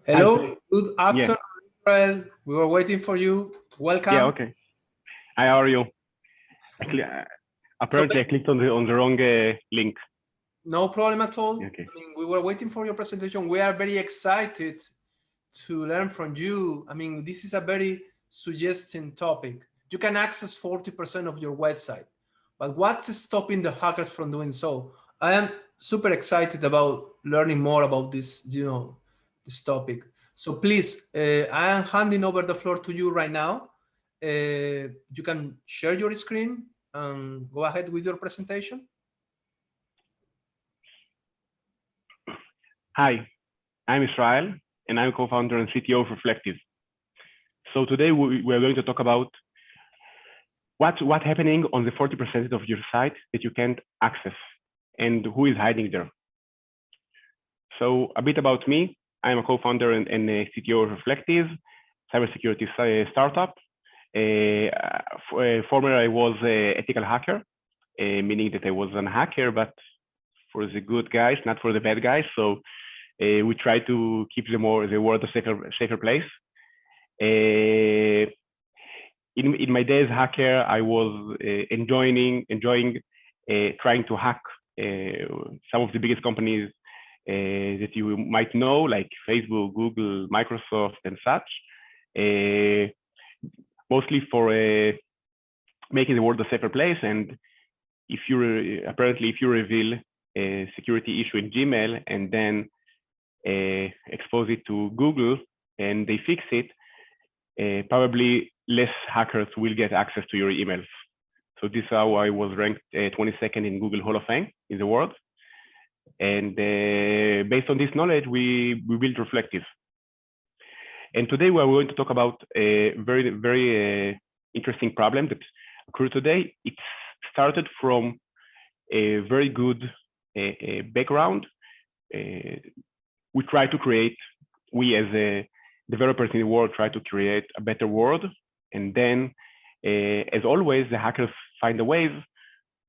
Hello, Hi. good Yeah. afternoon, Israel. We were waiting for you. Yeah. Welcome. Okay. Hi. How are you? So, Apparently, I clicked on the wrong link. no problem at all. Okay. We were waiting for your presentation. We are very excited to learn from you. This is a very suggesting topic. You can access 40% of your website, but what's stopping the hackers from doing so? I am super excited about learning more about this topic. So please, I am handing over the floor to you right now. You can share your screen and go ahead with your presentation. Hi. I'm Israel, and I'm co-founder and CTO of Reflective. So today we're going to talk about what's happening on the 40% of your site that you can't access, and who is hiding there. So a bit about me. I'm a co-founder and a CTO of Reflective, cybersecurity startup. Formerly, I was an ethical hacker, meaning that I was a hacker, but for the good guys, not for the bad guys. So we try to keep the world a safer place. In my days hacker, I was enjoying trying to hack some of the biggest companies that you might know, like Facebook, Google, Microsoft, and such. Mostly for making the world a safer place. And if you reveal a security issue in Gmail and then expose it to Google and they fix it, probably less hackers will get access to your emails. So this is how I was ranked 22nd in Google Hall of Fame in the world. And based on this knowledge, we built Reflective. And today we're going to talk about a very interesting problem that occurred today. It started from a very good background. We try to create, we as developers in the world try to create a better world. And then, as always, the hackers find a ways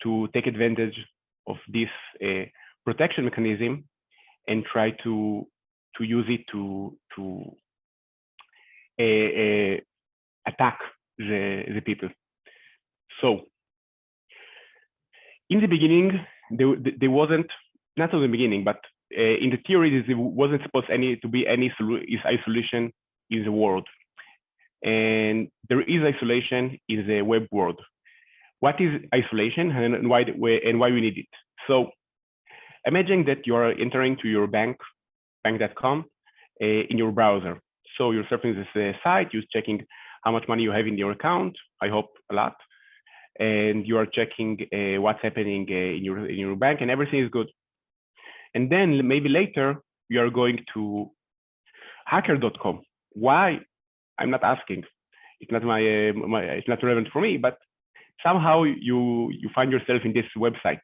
to take advantage of this protection mechanism and try to use it to attack the people. So in the beginning, there wasn't, not in the beginning, but in the theory, there wasn't supposed to be any isolation in the world. And there is isolation in the web world. What is isolation and why we need it? So imagine that you are entering to your bank.com in your browser. So you're surfing this site, you're checking how much money you have in your account, I hope a lot. And you are checking what's happening in your bank, and everything is good. And then maybe later you are going to hacker.com. Why? I'm not asking. It's not it's not relevant for me, but somehow you find yourself in this website.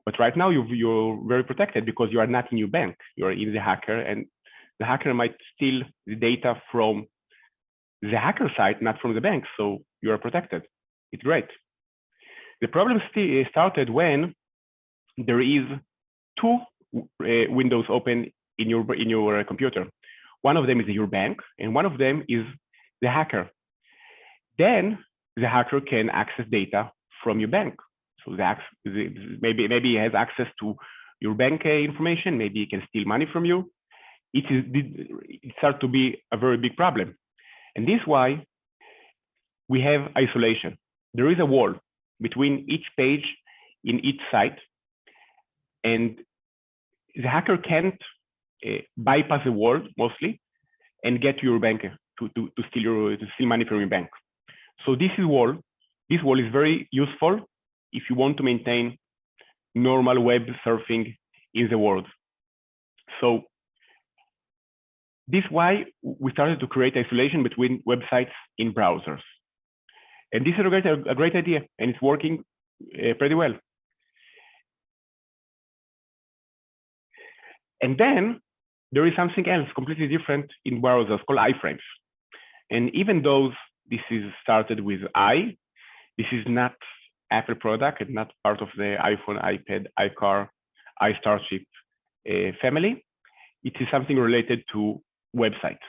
But right now you're very protected because you are not in your bank. You are in the hacker, and the hacker might steal the data from the hacker site, not from the bank. So you are protected. It's great. The problem started when there is two windows open in your computer. One of them is your bank, and one of them is the hacker. Then the hacker can access data from your bank. So maybe he has access to your bank information. Maybe he can steal money from you. It starts to be a very big problem, and this is why we have isolation. There is a wall between each page in each site, and the hacker can't bypass the wall mostly and get to your bank to steal money from your bank. So this wall is very useful if you want to maintain normal web surfing in the world. So this is why we started to create isolation between websites in browsers. And this is a great idea, and it's working pretty well. And then there is something else completely different in browsers called iFrames. And even though this is started with this is not Apple product and not part of the iPhone, iPad, iCar, iStarship family. It is something related to websites.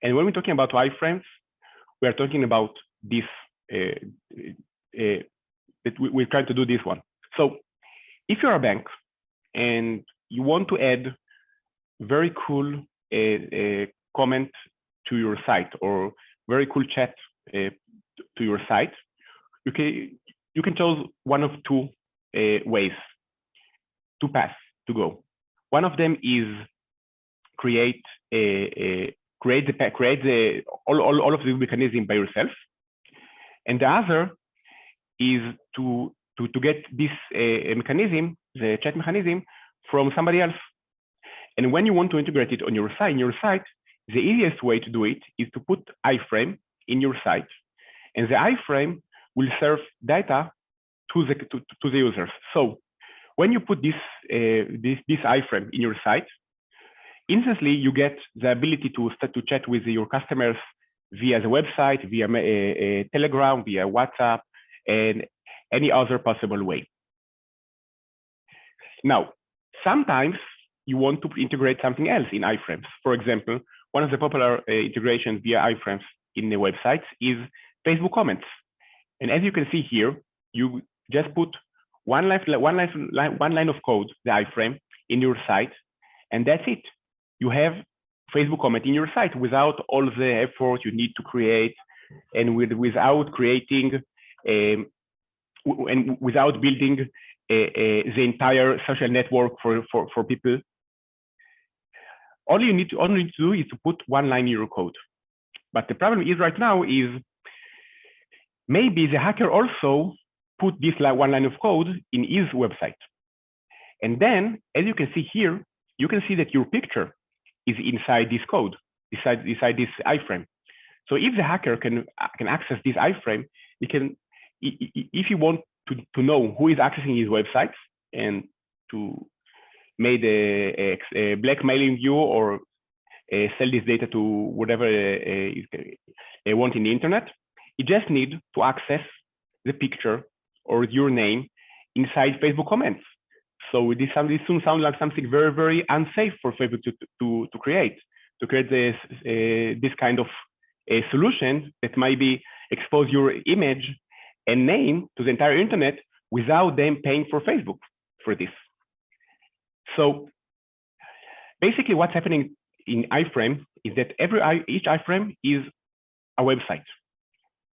And when we're talking about iFrames, we are talking about this, that we're trying to do this one. So if you're a bank and you want to add very cool comment to your site or very cool chat to your site, you can choose one of two ways, two paths to go. One of them is create all of the mechanism by yourself, and the other is to get this mechanism, the chat mechanism, from somebody else. And when you want to integrate it on your site, the easiest way to do it is to put iFrame in your site, and the iFrame will serve data to the users. So when you put this iFrame in your site, instantly you get the ability to start to chat with your customers via the website, via Telegram, via WhatsApp, and any other possible way. Now, sometimes you want to integrate something else in iFrames. For example, one of the popular integrations via iFrames in the websites is Facebook comments. And as you can see here, you just put one line of code, the iFrame, in your site, and that's it. You have Facebook comment in your site without all the effort you need to create, and without creating and without building the entire social network for people. All you need to do is to put one line in your code. But the problem is right now is maybe the hacker also put this one line of code in his website. And then, as you can see here, you can see that your picture is inside this code, inside this iFrame. So if the hacker can access this iFrame, he can, if you want to know who is accessing his websites and to make a blackmailing you or sell this data to whatever they want in the internet, you just need to access the picture or your name inside Facebook comments. So this soon sounds like something very, very unsafe for Facebook to create this kind of a solution that might be expose your image and name to the entire internet without them paying for Facebook for this. So basically what's happening in iFrame is that each iFrame is a website,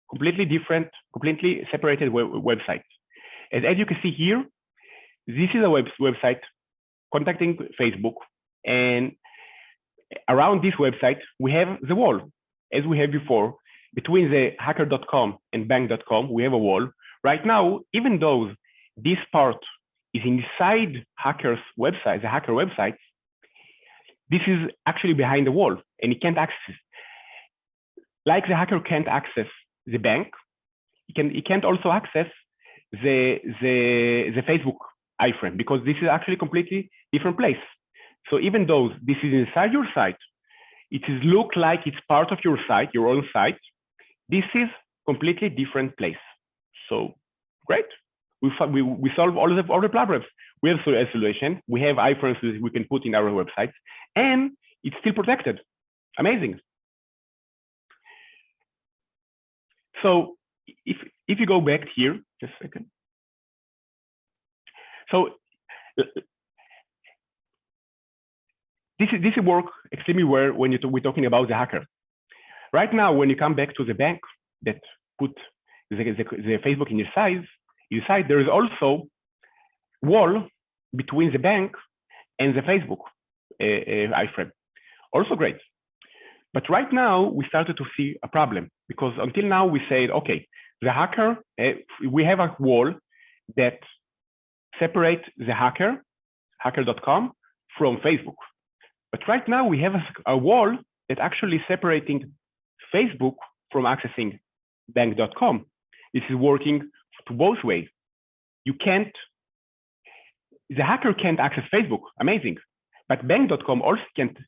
completely different, completely separated website. And as you can see here, this is a website contacting Facebook, and around this website, we have the wall. As we have before, between the hacker.com and bank.com, we have a wall. Right now, even though this part is inside hacker's website, the hacker website, this is actually behind the wall, and he can't access it. Like the hacker can't access the bank, he can't also access the Facebook iFrame, because this is actually a completely different place. So even though this is inside your site, it is look like it's part of your site, your own site. This is completely different place. So great, we solve all the problems. We have a solution. We have iFrames we can put in our websites, and it's still protected. Amazing. So if you go back here, just a second. So this work extremely well when we're talking about the hacker. Right now, when you come back to the bank that put the Facebook in your site, there is also wall between the bank and the Facebook iFrame. Also great. But right now, we started to see a problem, because until now we said, okay, the hacker, we have a wall that separates the hacker.com from Facebook. But right now we have a wall that actually separating Facebook from accessing bank.com. This is working to both ways. The hacker can't access Facebook, amazing. But bank.com also can't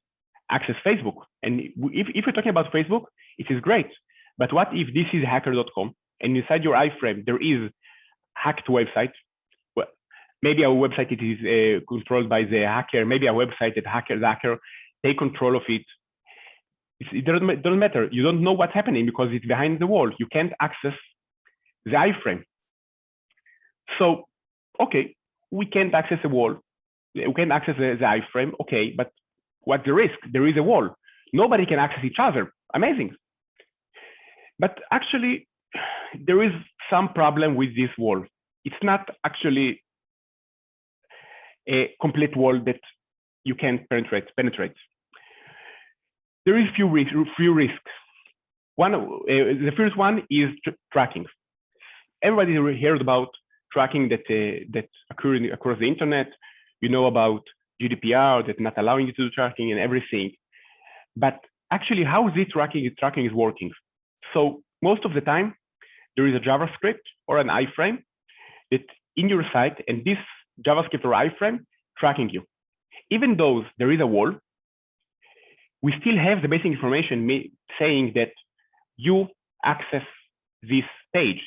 access Facebook. And if you're talking about Facebook, it is great. But what if this is hacker.com and inside your iFrame there is hacked website? Well, maybe a website it is controlled by the hacker, maybe a website that the hacker take control of it. It doesn't matter. You don't know what's happening because it's behind the wall. You can't access the iFrame. So, okay, we can't access the wall. We can't access the iFrame. Okay, but what's the risk? There is a wall. Nobody can access each other. Amazing. But actually, there is some problem with this wall. It's not actually a complete wall that you can penetrate. There is few risks. The first one is tracking. Everybody heard about tracking that occurring across the internet. You know about GDPR that not allowing you to do tracking and everything. But actually, how is it tracking is working? So most of the time, there is a JavaScript or an iFrame that in your site, and this JavaScript or iFrame tracking you. Even though there is a wall, we still have the basic information saying that you access this page.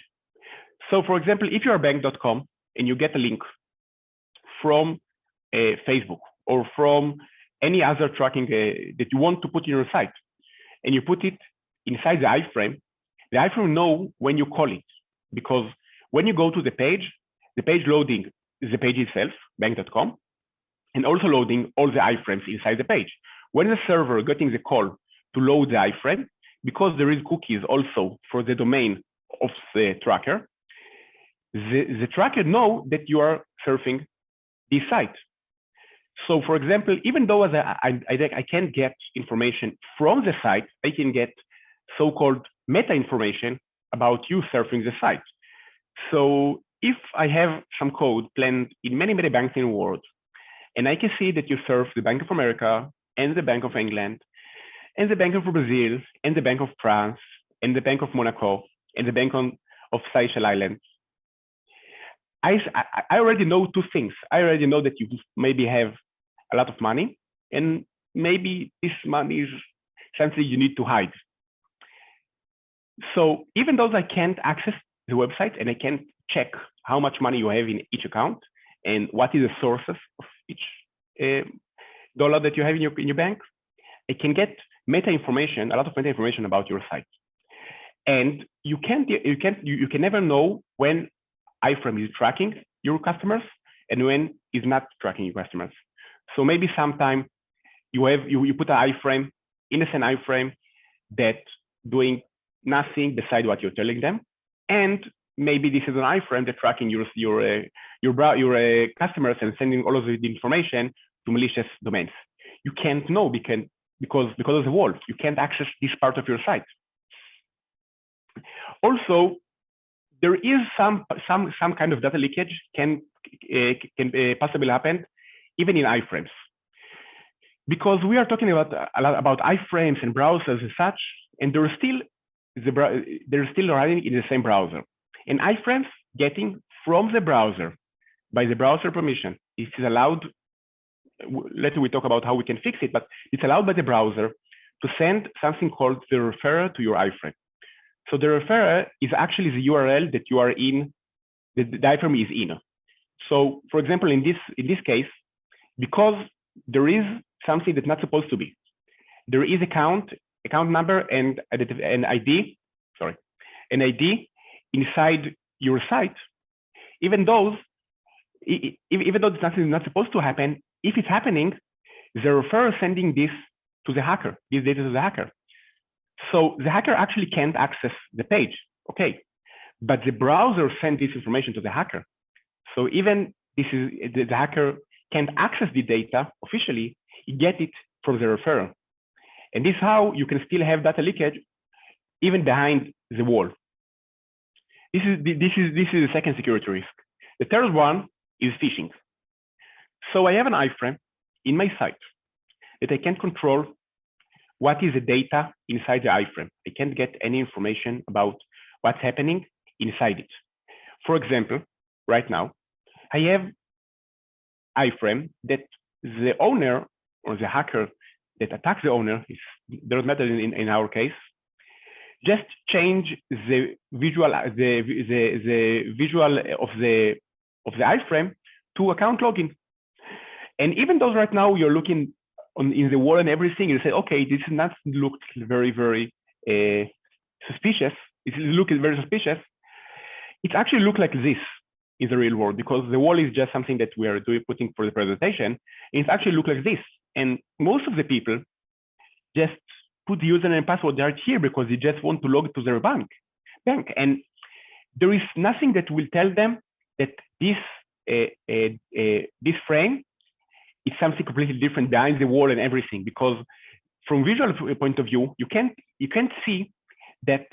So for example, if you're bank.com and you get a link from Facebook or from any other tracking that you want to put in your site, and you put it inside the iFrame know when you call it, because when you go to the page loading is the page itself, bank.com, and also loading all the iFrames inside the page. When the server getting the call to load the iFrame, because there is cookies also for the domain of the tracker, the tracker know that you are surfing this site. So for example, even though I can't get information from the site, I can get so-called meta information about you surfing the site. So if I have some code planned in many banks in the world, and I can see that you surf the Bank of America and the Bank of England and the Bank of Brazil and the Bank of France and the Bank of Monaco and the Bank of Seychelles Islands, I already know two things. I already know that you maybe have a lot of money, and maybe this money is something you need to hide. So even though I can't access the website and I can't check how much money you have in each account and what is the sources of each dollar that you have in your bank, I can get meta information, a lot of meta information about your site. And you can never know when iFrame is tracking your customers and when is not tracking your customers. So maybe sometime you put an iFrame, innocent iFrame that doing nothing beside what you're telling them, and maybe this is an iFrame that tracking your customers and sending all of the information to malicious domains. You can't know because of the wall. You can't access this part of your site. Also, there is some kind of data leakage can possibly happen even in iFrames, because we are talking about a lot about iFrames and browsers and such, and they're still running in the same browser. And iFrames getting from the browser by the browser permission. It is allowed. Later we talk about how we can fix it, but it's allowed by the browser to send something called the referrer to your iFrame. So the referrer is actually the URL that you are in, the iFrame is in. So for example, in this case, because there is something that's not supposed to be, there is account number and an ID inside your site, even though it's not supposed to happen. If it's happening, the referrer sending this to the hacker, this data to the hacker. So the hacker actually can't access the page, okay, but the browser sent this information to the hacker. So even the hacker can't access the data officially, you get it from the referrer. And this is how you can still have data leakage even behind the wall. This is the second security risk. The third one is phishing. So I have an iFrame in my site that I can't control what is the data inside the iFrame. I can't get any information about what's happening inside it. For example, right now, I have iFrame that the owner or the hacker that attacks the owner, doesn't matter in our case, just change the visual of the iFrame to account login. And even though right now you're looking in the wall and everything, you say, okay, this is not looked very, very suspicious. It looks very suspicious. It actually looks like this in the real world, because the wall is just something that we are putting for the presentation. It actually looks like this. And most of the people just put the username and password right here because they just want to log to their bank. And there is nothing that will tell them that this frame is something completely different behind the wall and everything, because from visual point of view, you can't see that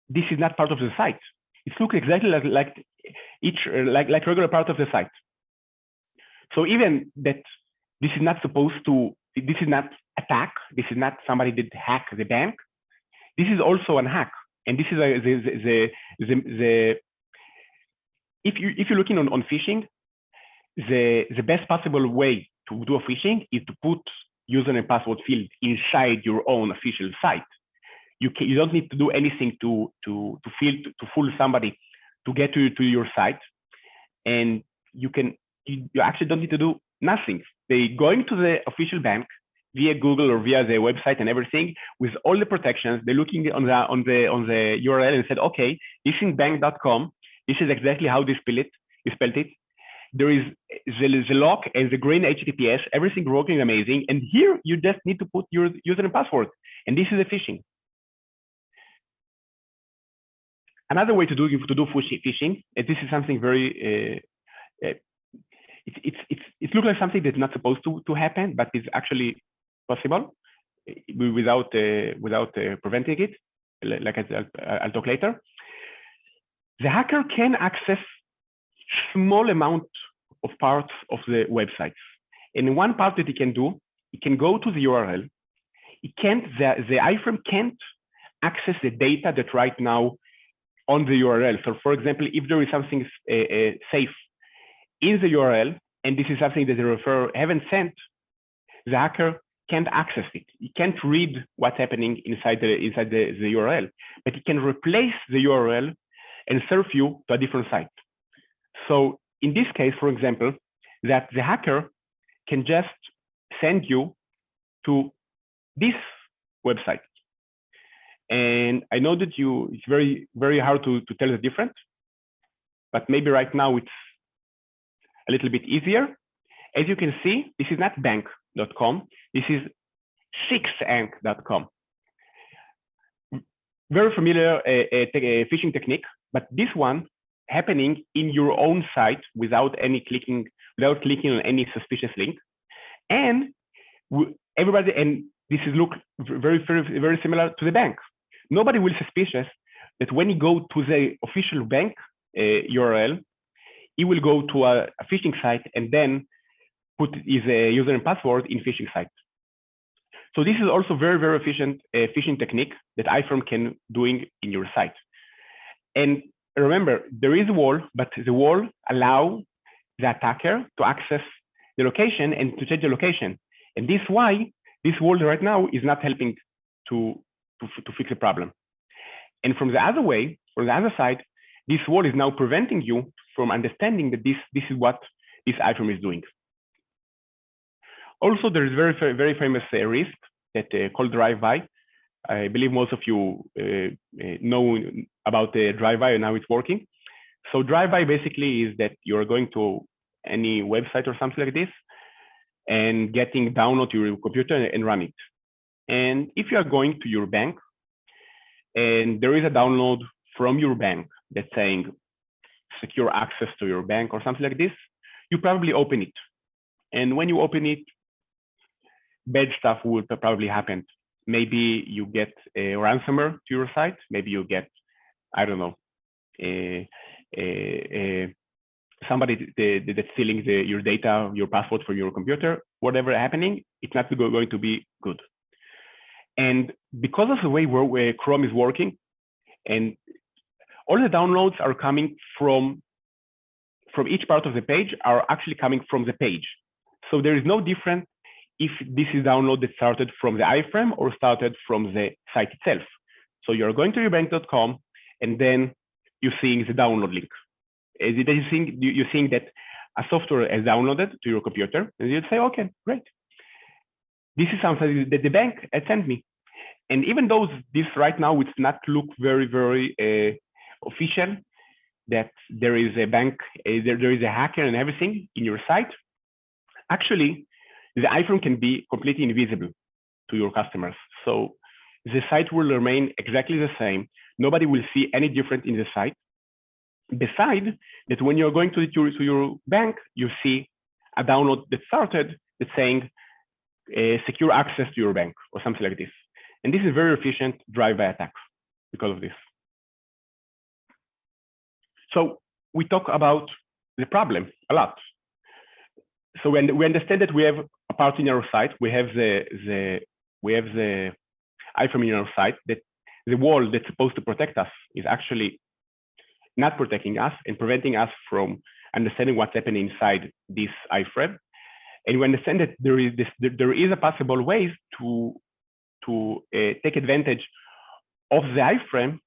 this is not part of the site. It looks exactly like regular part of the site. So even that this is not supposed to, this is not attack, this is not somebody did hack the bank, this is also an hack. And this is if you're looking on phishing, the best possible way to do a phishing is to put username and password field inside your own official site. You don't need to do anything to fool somebody to get to your site, and you actually don't need to do nothing. They going to the official bank via Google or via the website and everything with all the protections. They're looking on the URL and said, okay, this is bank.com. This is exactly how they spelled it. There is the lock and the green HTTPS, everything working amazing. And here you just need to put your user and password. And this is a phishing. Another way to do phishing, and this is something very, it looks like something that's not supposed to happen, but it's actually possible without preventing it. Like I'll talk later. The hacker can access small amount of parts of the websites. And one part that he can do, he can go to the URL. He can't, the iFrame can't access the data that right now on the URL. So for example, if there is something safe in the URL, and this is something that the referrer haven't sent, the hacker can't access it. He can't read what's happening inside the URL, but he can replace the URL and serve you to a different site. So in this case, for example, that the hacker can just send you to this website. And I know that it's very, very hard to tell the difference, but maybe right now it's a little bit easier. As you can see, this is not bank.com. This is sixank.com. Very familiar phishing technique, but this one happening in your own site without clicking on any suspicious link. And everybody, and this is look very, very, very similar to the bank. Nobody will suspicious that when you go to the official bank URL, he will go to a phishing site and then put his user and password in phishing site. So this is also very, very efficient phishing technique that iFrame can doing in your site. And remember, there is a wall, but the wall allow the attacker to access the location and to change the location. And this is why this wall right now is not helping to fix the problem. And from the other way, from the other side, this wall is now preventing you from understanding that this is what this iFrame is doing. Also, there is very, very famous risk that called drive-by. I believe most of you know about the drive-by and how it's working. So drive-by basically is that you're going to any website or something like this and getting download to your computer and run it. And if you are going to your bank and there is a download from your bank that's saying secure access to your bank or something like this, you probably open it. And when you open it, bad stuff will probably happen. Maybe you get a ransomware to your site. Maybe you get, I don't know, somebody that's stealing your data, your password from your computer. Whatever happening, it's not going to be good. And because of the way Chrome is working, and all the downloads are coming from each part of the page are actually coming from the page. So there is no difference if this is download that started from the iFrame or started from the site itself. So you're going to your bank.com and then you're seeing the download link. You're seeing that a software is downloaded to your computer and you'd say, okay, great. this is something that the bank had sent me. And even though this right now, it's not look very, very official, that there is a bank, there is a hacker and everything in your site, actually, the iFrame can be completely invisible to your customers. So the site will remain exactly the same. Nobody will see any difference in the site. Besides that, when you're going to your bank, you see a download that started that's saying secure access to your bank or something like this. And this is very efficient drive-by attacks because of this. So we talk about the problem a lot. So when we understand that we have a part in our site, we have the iFrame in our site, that the wall that's supposed to protect us is actually not protecting us and preventing us from understanding what's happening inside this iFrame. And we understand that there is a possible ways to take advantage of the iFrame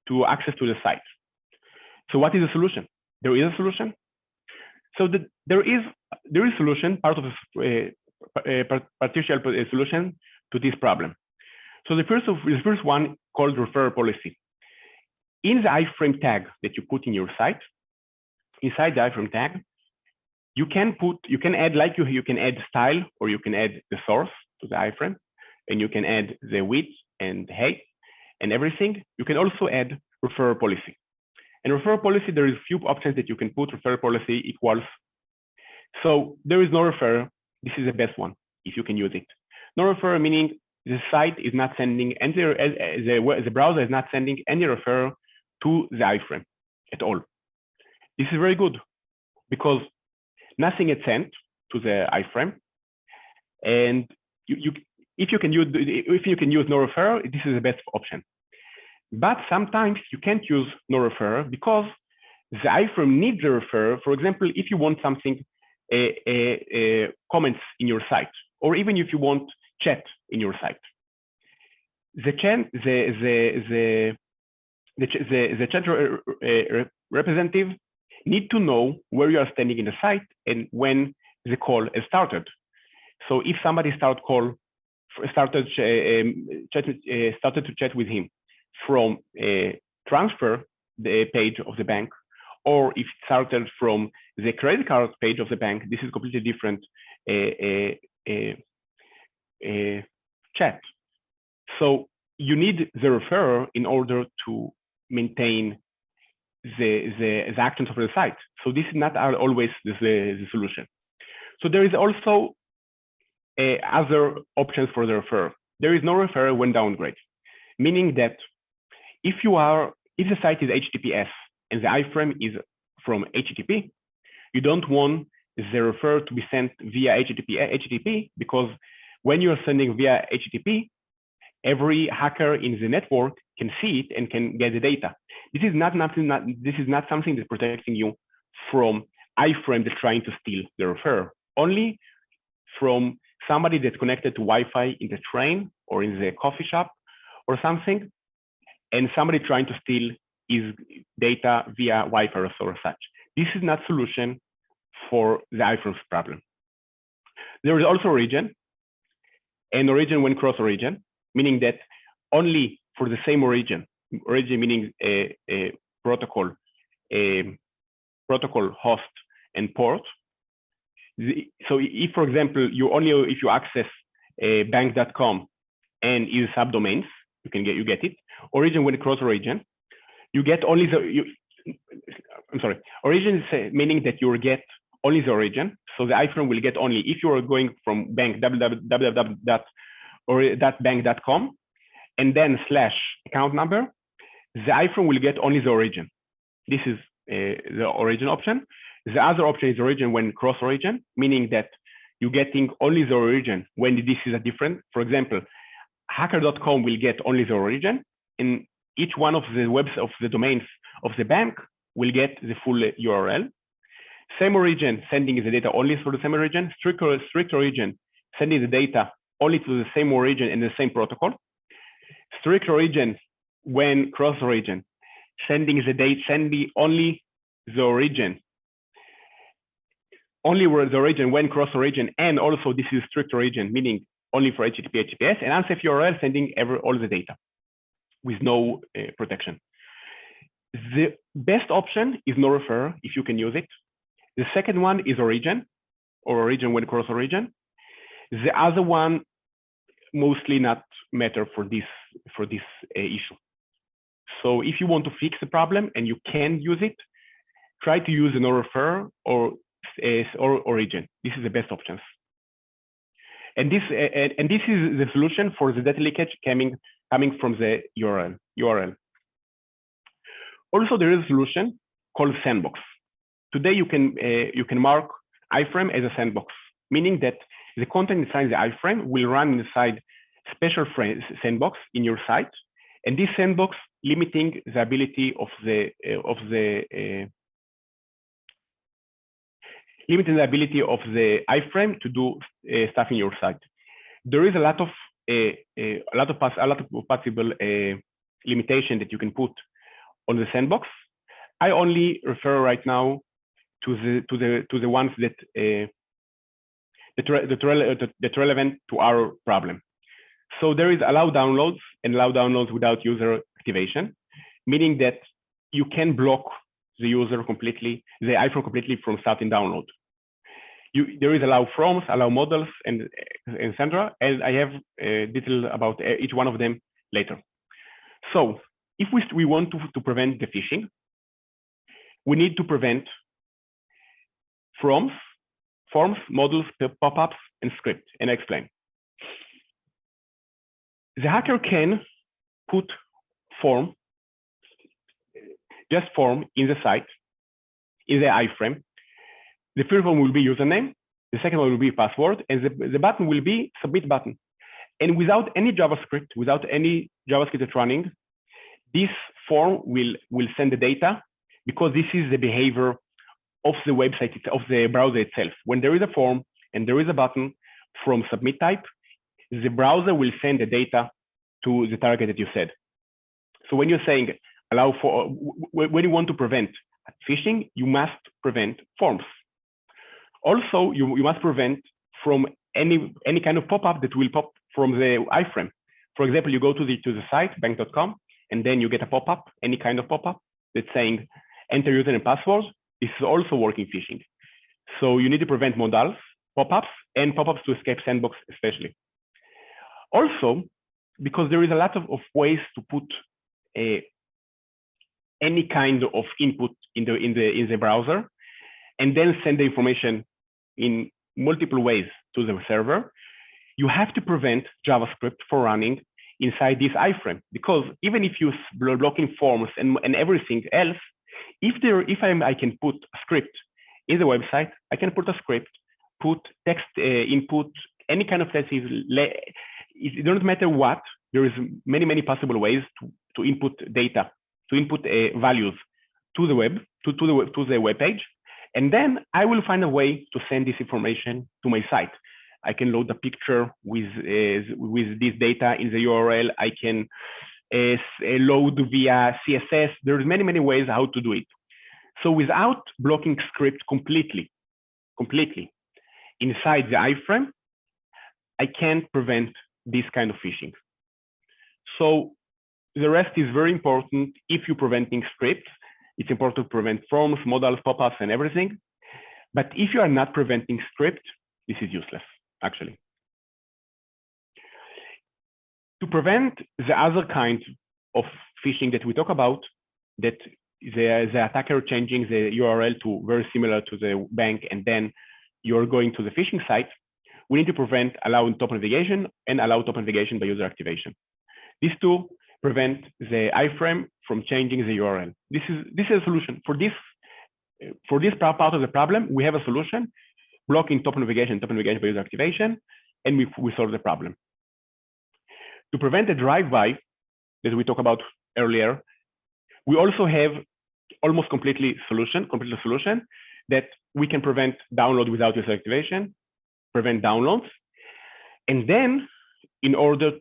to access to the site. So what is the solution? There is a solution. So there is a solution, part of a partial solution to this problem. So the first one called referral policy. In the iFrame tag that you put in your site, inside the iFrame tag, you can add, like you can add style, or you can add the source to the iFrame, and you can add the width and the height and everything. You can also add referral policy. And referral policy, there is a few options that you can put. Referral policy equals. So there is no referral. This is the best one if you can use it. No referral meaning the site is not sending any, the browser is not sending any referral to the iFrame at all. This is very good because nothing is sent to the iFrame, and if you can use no referral, this is the best option. But sometimes you can't use no referral because the iFrame needs a referral. For example, if you want something, comments in your site, or even if you want chat in your site, the chat representative need to know where you are standing in the site and when the call has started. So if somebody started to chat with him from transfer the page of the bank, or if it started from the credit card page of the bank, this is completely different chat. So you need the referrer in order to maintain the actions of the site. So this is not always the solution. So there is also other options for the referrer. There is no referrer when downgrade, meaning that if the site is HTTPS and the iFrame is from HTTP, you don't want the referrer to be sent via HTTP, because when you're sending via HTTP, every hacker in the network can see it and can get the data. This is not something that's protecting you from iFrame that's trying to steal the referrer. Only from somebody that's connected to Wi-Fi in the train or in the coffee shop or something, and somebody trying to steal his data via Wi-Fi or such. This is not solution for the iFrames problem. There is also origin, and origin when cross origin, meaning that only for the same origin meaning a protocol host and port. So if, for example, if you access bank.com and use subdomains, you get it. Origin when cross origin, you get only origin is meaning that you will get only the origin. So the iFrame will get only if you are going from bank www.bank.com and then /account number, the iFrame will get only the origin. This is the origin option. The other option is origin when cross origin, meaning that you're getting only the origin when this is a different. For example, hacker.com will get only the origin, and each one of the webs of the domains of the bank will get the full URL. Same origin, sending the data only for the same origin. Strict origin, sending the data only to the same origin and the same protocol. Strict origin when cross origin, sending the data, only the origin. Only the origin when cross origin, and also this is strict origin, meaning only for HTTP, HTTPS, and unsafe URL sending all the data with no protection. The best option is no referrer if you can use it. The second one is origin, or origin when cross origin. The other one mostly not matter for this issue. So if you want to fix the problem and you can use it, try to use a no referrer or origin. This is the best options. And this is the solution for the data leakage coming from the URL. Also, there is a solution called sandbox. Today, you can mark iFrame as a sandbox, meaning that the content inside the iFrame will run inside special sandbox in your site, and this sandbox limiting the ability of the iFrame to do stuff in your site. There is a lot of possible limitation that you can put on the sandbox. I only refer right now to the ones that relevant to our problem. So there is allow downloads and allow downloads without user activation, meaning that you can block the user completely, the iPhone completely from starting download. There is allow forms, allow models, and etc. And I have detail about each one of them later. So if we want to prevent the phishing, we need to prevent forms, models, pop-ups, and script, and I explain. The hacker can put just form in the site, in the iFrame. The first one will be username, the second one will be password, and the button will be submit button. And without any JavaScript, running, this form will send the data, because this is the behavior of the website, of the browser itself. When there is a form and there is a button from submit type, the browser will send the data to the target that you said. So when you're saying when you want to prevent phishing, you must prevent forms. Also, you must prevent from any kind of pop-up that will pop from the iFrame. For example, you go to the site bank.com, and then you get a pop-up, any kind of pop-up that's saying enter username and password. This is also working phishing. So you need to prevent modals, pop-ups, and pop-ups to escape sandbox especially. Also, because there is a lot of ways to put any kind of input in the browser, and then send the information in multiple ways to the server, you have to prevent JavaScript for running inside this iFrame, because even if you blocking forms and everything else, I can put a script in the website, I can put a script, put text input, any kind of text. It doesn't matter what. There is many possible ways to input data, to input values to the web page, and then I will find a way to send this information to my site. I can load a picture with this data in the URL. I can load via CSS. There's many ways how to do it. So without blocking script completely inside the iFrame, I can't prevent this kind of phishing. So the rest is very important. If you're preventing scripts, it's important to prevent forms, modals, pop-ups, and everything. But if you are not preventing script, this is useless, actually. To prevent the other kind of phishing that we talk about, that the attacker changing the URL to very similar to the bank, and then you're going to the phishing site, we need to prevent allow top navigation and allow top navigation by user activation. These two prevent the iFrame from changing the URL. This is a solution for this part of the problem. We have a solution: blocking top navigation by user activation, and we solve the problem. To prevent the drive-by that we talked about earlier, we also have almost complete solution that we can prevent download without user activation, prevent downloads, and then in order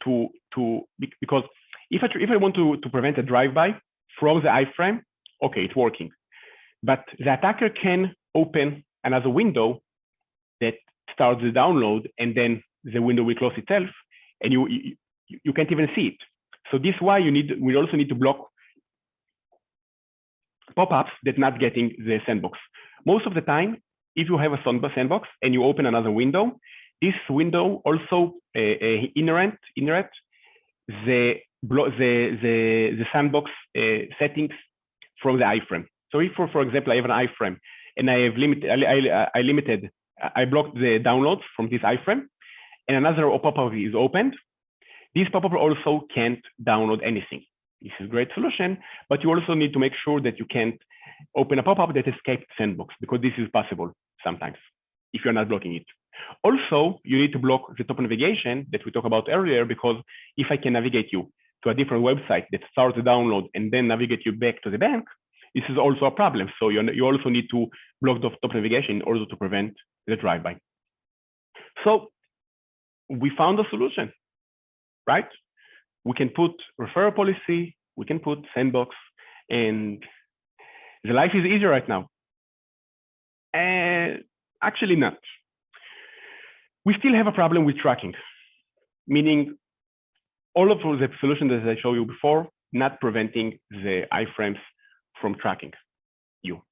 because if I want to prevent a drive-by from the iFrame, okay, it's working, but the attacker can open another window that starts the download and then the window will close itself, and you can't even see it. So this is why we also need to block pop-ups that not getting the sandbox. Most of the time, if you have a sandbox and you open another window, this window also inherit the sandbox settings from the iFrame. So if, for example, I have an iFrame and I blocked the downloads from this iFrame, and another pop-up is opened, this pop-up also can't download anything. This is a great solution, but you also need to make sure that you can't open a pop-up that escapes sandbox, because this is possible sometimes if you're not blocking it. Also, you need to block the top navigation that we talked about earlier, because if I can navigate you to a different website that starts the download and then navigate you back to the bank, this is also a problem. So you also need to block the top navigation in order to prevent the drive-by. So we found a solution, right? We can put referral policy, we can put sandbox, and the life is easier right now. And actually not. We still have a problem with tracking, meaning all of the solutions that I showed you before, not preventing the iFrames from tracking you.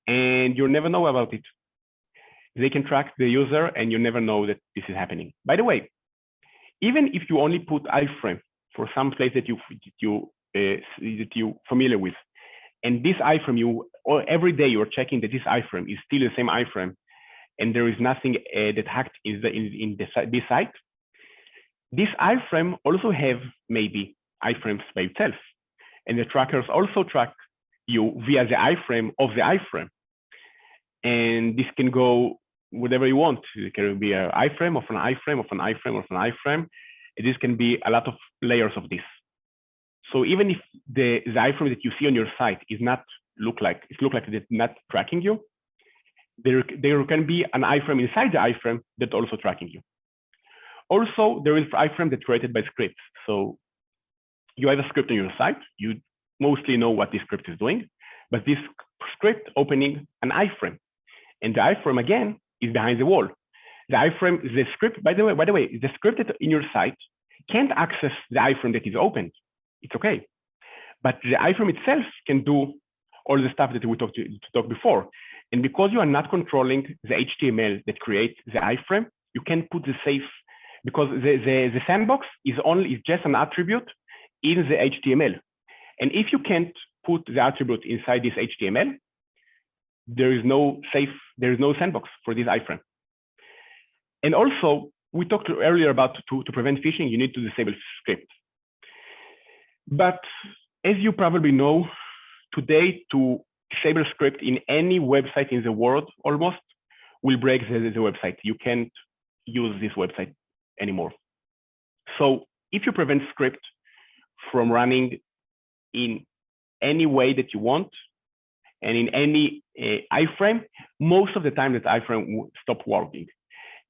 And you'll never know about it. They can track the user and you never know that this is happening. By the way, even if you only put iFrame for some place that you're familiar with, and this iFrame, every day you're checking that this iFrame is still the same iFrame, and there is nothing that hacked in this site, this iFrame also have maybe iFrames by itself, and the trackers also track you via the iFrame of the iFrame, and this can go whatever you want. It can be an iFrame of an iFrame of an iFrame of an iFrame. This can be a lot of layers of this. So even if the iFrame that you see on your site is not look like it's not tracking you, there can be an iFrame inside the iFrame that also tracking you. Also, there is iFrame that's created by scripts. So you have a script on your site. You mostly know what this script is doing, but this script opening an iFrame, and the iFrame again is behind the wall. The iFrame, the script, by the way, the script that in your site can't access the iFrame that is opened. It's okay, but the iFrame itself can do all the stuff that we talked before. And because you are not controlling the HTML that creates the iFrame, you can put the safe, because the sandbox is just an attribute in the HTML. And if you can't put the attribute inside this HTML, there is no sandbox for this iFrame. And also, we talked earlier about to prevent phishing, you need to disable script. But as you probably know, today to disable script in any website in the world almost will break the website. You can't use this website anymore. So if you prevent script from running in any way that you want and in any iFrame, most of the time that iFrame will stop working.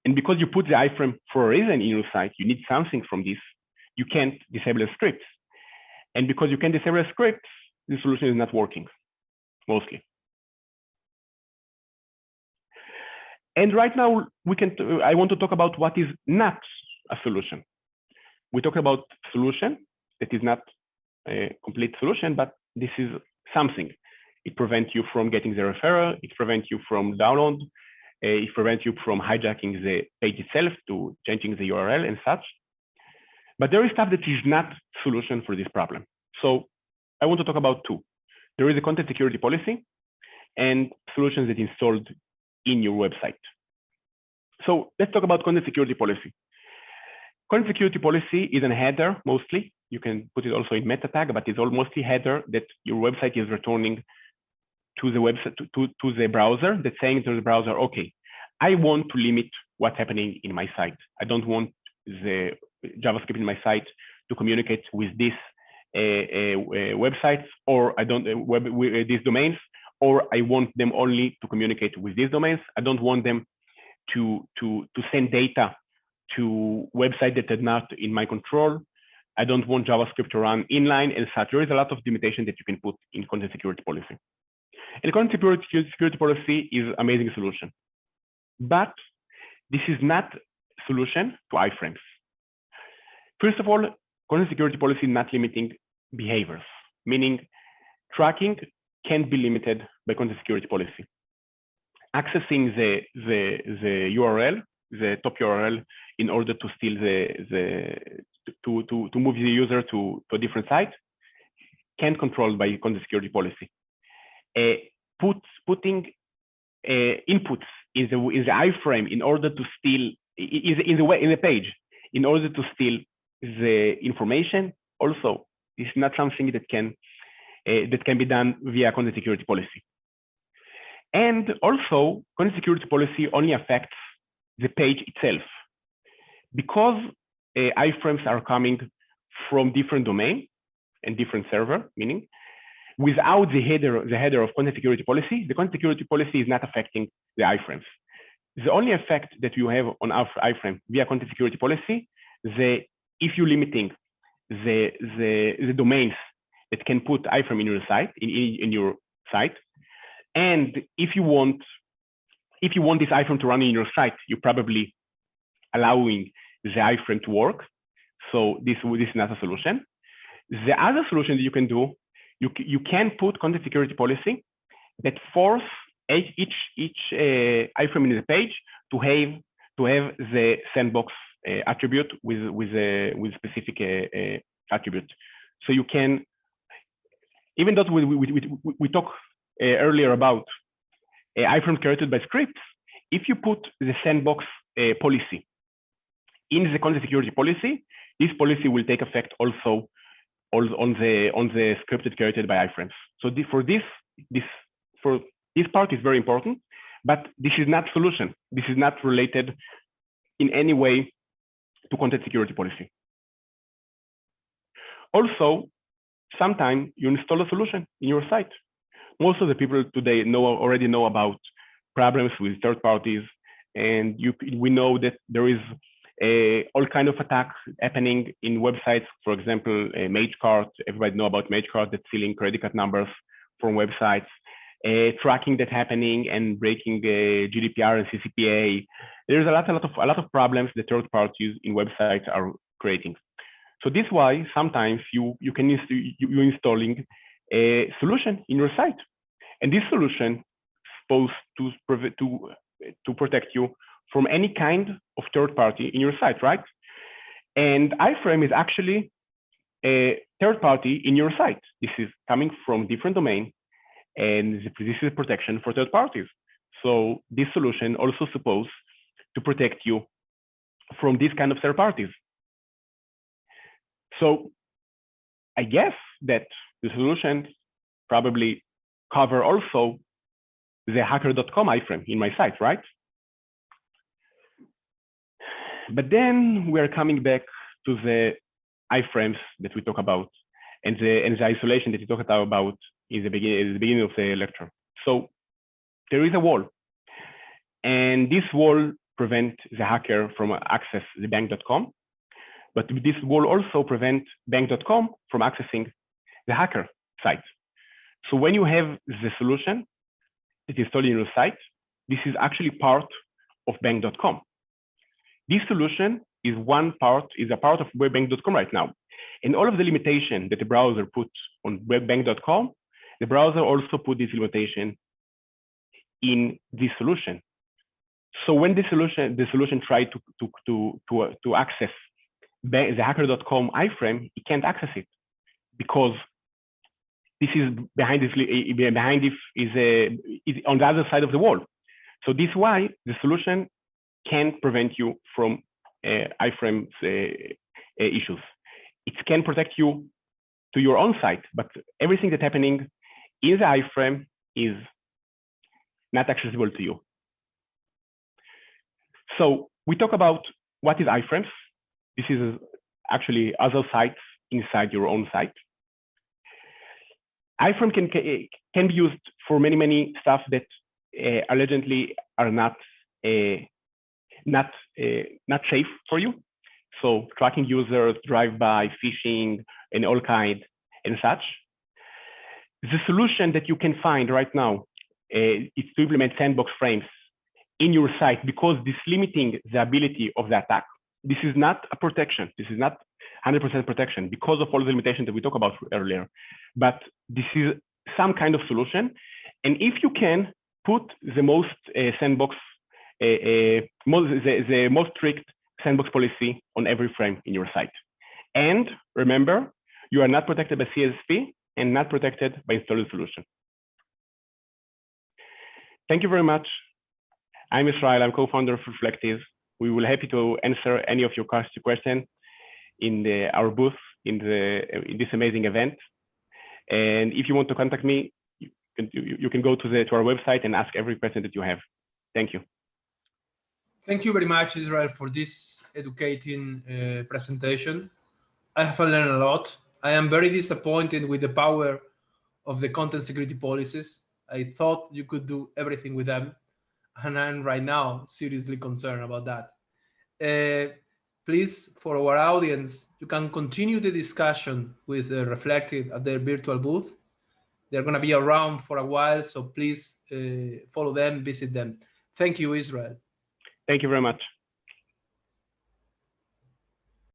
And because you put the iFrame for a reason in your site, you need something from this, you can't disable the scripts. And because you can't disable the scripts, the solution is not working, mostly. And right now, I want to talk about what is not a solution. We talk about solution that is not a complete solution, but this is something. It prevents you from getting the referral. It prevents you from download. It prevents you from hijacking the page itself to changing the URL and such. But there is stuff that is not solution for this problem. So I want to talk about two. There is a content security policy and solutions that installed in your website. So let's talk about content security policy. Content security policy is a header mostly. You can put it also in meta tag, but it's mostly header that your website is returning to the website to the browser, that's saying to the browser, okay, I want to limit what's happening in my site. I don't want the JavaScript in my site to communicate with this websites, or I don't these domains, or I want them only to communicate with these domains. I don't want them to send data to websites that are not in my control. I don't want JavaScript to run inline and such. There is a lot of limitation that you can put in content security policy. And content security policy is an amazing solution. But this is not solution to iFrames. First of all, content security policy is not limiting behaviors, meaning tracking can't be limited by content security policy. Accessing the URL, the top URL, in order to steal to move the user to a different site, can't controlled by content security policy. Putting inputs in the iFrame in order to steal in the page in order to steal the information also is not something that can be done via content security policy. And also, content security policy only affects the page itself, because iFrames are coming from different domain and different server, meaning without the header of content security policy, the content security policy is not affecting the iFrames. The only effect that you have on our iFrame via content security policy, if you're limiting the domains that can put iFrame in your site, in your site, and if you want this iFrame to run in your site, you're probably allowing the iFrame to work. So this is not a solution. The other solution that you can do, you can put content security policy that force each iFrame in the page to have the sandbox attribute with specific attribute. So you can, even though we talked earlier about iFrame created by scripts, if you put the sandbox policy in the content security policy, this policy will take effect also on the script that created by iFrames. So for this part is very important, but this is not solution. This is not related in any way to content security policy. Also, sometimes you install a solution in your site. Most of the people today already know about problems with third parties, and we know that there is all kind of attacks happening in websites. For example, MageCart. Everybody know about MageCart, that's stealing credit card numbers from websites. Tracking that happening and breaking GDPR and CCPA. There's a lot of problems that third parties in websites are creating. So this is why sometimes you're installing a solution in your site, and this solution is supposed to protect you from any kind of third party in your site, right? And iFrame is actually a third party in your site. This is coming from different domain, and this is protection for third parties. So this solution also supposed to protect you from this kind of third parties. So I guess that the solution probably cover also the hacker.com iFrame in my site, right? But then we are coming back to the iFrames that we talk about and the isolation that we talked about in the beginning of the lecture. So there is a wall, and this wall prevents the hacker from access the bank.com, but this wall also prevents bank.com from accessing the hacker site. So when you have the solution that is installed in your site, this is actually part of bank.com. This solution is a part of webbank.com right now. And all of the limitation that the browser puts on webbank.com, the browser also put this limitation in this solution. So when the solution tried to access the hacker.com iFrame, it can't access it because this is behind this is on the other side of the wall. So this is why the solution can prevent you from iFrame's issues. It can protect you to your own site, but everything that's happening in the iFrame is not accessible to you. So we talk about what is iFrames. This is actually other sites inside your own site. iFrame can be used for many stuff that allegedly are not safe for you. So tracking users, drive-by, phishing, and all kind and such. The solution that you can find right now is to implement sandbox frames in your site, because this limiting the ability of the attack. This is not a protection. This is not 100% protection because of all the limitations that we talked about earlier. But this is some kind of solution. And if you can put the most sandbox, the most strict sandbox policy on every frame in your site. And remember, you are not protected by CSP and not protected by installed solution. Thank you very much. I'm Ysrael. I'm co-founder of Reflective. We will be happy to answer any of your questions in our booth in this amazing event. And if you want to contact me, you can go to our website and ask every question that you have. Thank you. Thank you very much, Ysrael, for this educating presentation. I have learned a lot. I am very disappointed with the power of the content security policies. I thought you could do everything with them, and I'm right now seriously concerned about that. Please, for our audience, you can continue the discussion with Reflective at their virtual booth. They're going to be around for a while, so please follow them, visit them. Thank you, Ysrael. Thank you very much.